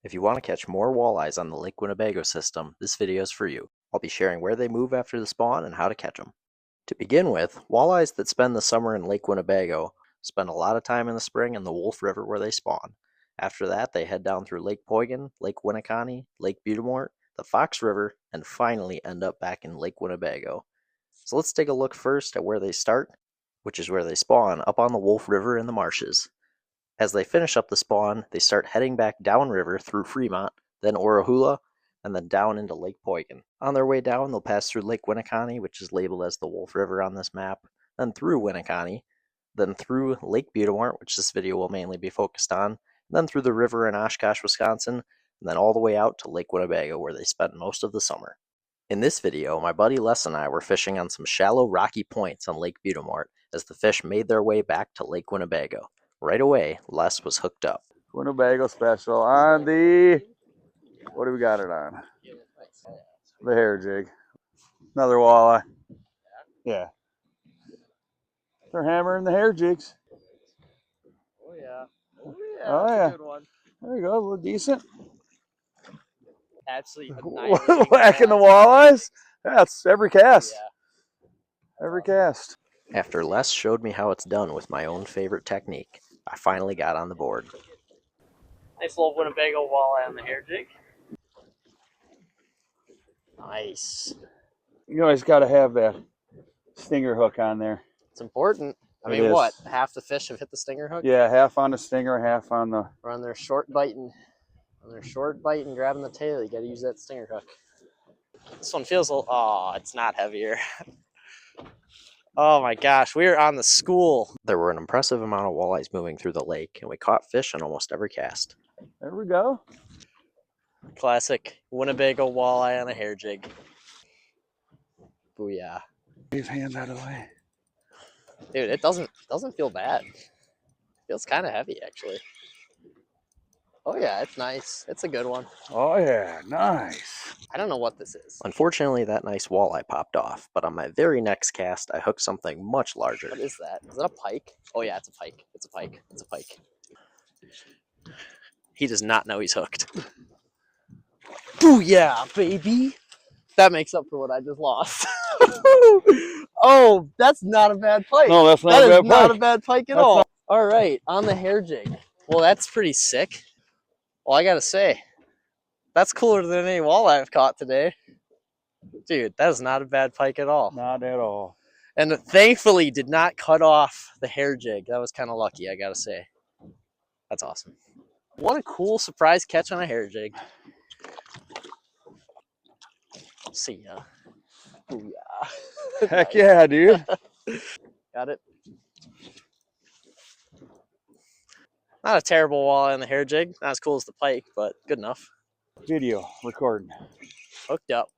If you want to catch more walleyes on the Lake Winnebago system, this video is for you. I'll be sharing where they move after the spawn and how to catch them. To begin with, walleyes that spend the summer in Lake Winnebago spend a lot of time in the spring in the Wolf River where they spawn. After that, they head down through Lake Poygan, Lake Winneconne, Lake Butte, the Fox River, and finally end up back in Lake Winnebago. So let's take a look first at where they start, which is where they spawn, up on the Wolf River in the marshes. As they finish up the spawn, they start heading back downriver through Fremont, then Orahula, and then down into Lake Poygan. On their way down, they'll pass through Lake Winneconne, which is labeled as the Wolf River on this map, then through Winneconne, then through Lake Butte, which this video will mainly be focused on, then through the river in Oshkosh, Wisconsin, and then all the way out to Lake Winnebago, where they spent most of the summer. In this video, my buddy Les and I were fishing on some shallow rocky points on Lake Butte as the fish made their way back to Lake Winnebago. Right away, Les was hooked up. Winnebago special on the, what do we got it on? The hair jig. Another walleye. Yeah. They're hammering the hair jigs. Oh yeah. Oh yeah. Oh, That's yeah. a good one. There you go, a little decent. Actually, Whacking the walleyes? That's every cast. Yeah. Every cast. After Les showed me how it's done with my own favorite technique, I finally got on the board. Nice little Winnebago walleye on the hair jig. Nice. You always got to have that stinger hook on there. It's important. I It mean, is. what? Half the fish have hit the stinger hook? Yeah, half on the stinger, half on the... Or on their short biting. On their short bite and grabbing the tail, you got to use that stinger hook. This one feels a little... Oh, it's not heavier. Oh my gosh, we are on the school. There were an impressive amount of walleyes moving through the lake, and we caught fish on almost every cast. There we go. Classic Winnebago walleye on a hair jig. Booyah. His hands out of the way. Dude, it doesn't feel bad. It feels kind of heavy, actually. Oh yeah, it's nice. It's a good one. Oh yeah, nice. I don't know what this is. Unfortunately, that nice walleye popped off, but on my very next cast, I hooked something much larger. What is that? Is that a pike? Oh yeah, it's a pike. It's a pike. It's a pike. He does not know he's hooked. Booyah, baby! That makes up for what I just lost. Oh, that's not a bad pike. No, that's not That a is bad not pike. a bad pike at all. All right, on the hair jig. Well, that's pretty sick. Well, I gotta say, that's cooler than any walleye I've caught today. Dude, that is not a bad pike at all. Not at all. And thankfully did not cut off the hair jig. That was kind of lucky, I gotta say. That's awesome. What a cool surprise catch on a hair jig. See ya. Booyah. Heck yeah, dude. Got it. Not a terrible walleye on the hair jig. Not as cool as the pike, but good enough. Video recording. Hooked up.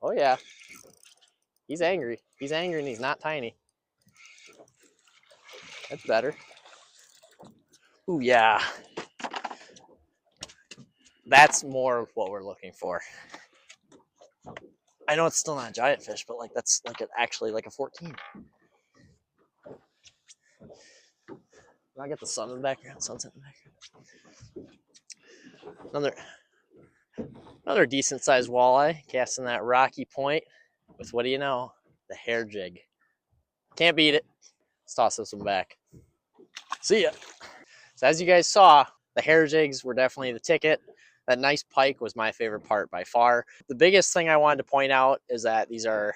Oh yeah. He's angry. He's angry and he's not tiny. That's better. Ooh yeah. That's more of what we're looking for. I know it's still not a giant fish, but like that's like actually like a 14. I got the sun in the background, sunset in the background. Another decent sized walleye casting that rocky point with, what do you know, the hair jig. Can't beat it. Let's toss this one back. See ya. So as you guys saw, the hair jigs were definitely the ticket. That nice pike was my favorite part by far. The biggest thing I wanted to point out is that these are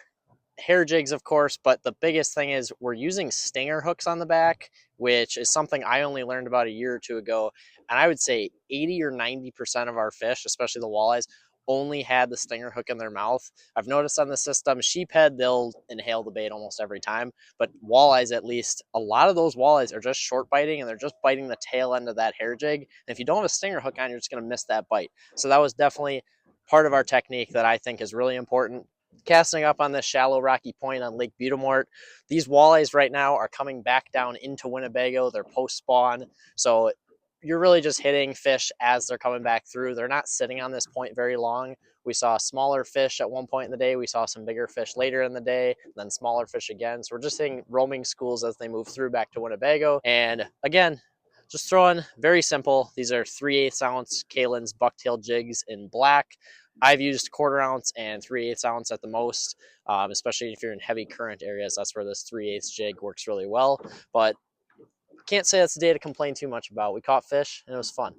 hair jigs, of course, but the biggest thing is we're using stinger hooks on the back, which is something I only learned about a year or two ago. And I would say 80 or 90% of our fish, especially the walleyes, only had the stinger hook in their mouth. I've noticed on the system, sheephead, they'll inhale the bait almost every time, but walleyes, at least, a lot of those walleyes are just short biting and they're just biting the tail end of that hair jig. And if you don't have a stinger hook on, you're just going to miss that bite. So that was definitely part of our technique that I think is really important. Casting up on this shallow rocky point on Lake Butte, these walleyes right now are coming back down into Winnebago. They're post spawn, so you're really just hitting fish as they're coming back through. They're not sitting on this point very long. We saw smaller fish at one point in the day. We saw some bigger fish later in the day, then smaller fish again. So we're just seeing roaming schools as they move through back to Winnebago. And again, just throwing very simple. These are 3/8 ounce Kalin's bucktail jigs in black. I've used 1/4 ounce and 3/8 ounce at the most, especially if you're in heavy current areas. That's where this 3/8 jig works really well. But can't say that's a day to complain too much about. We caught fish and it was fun.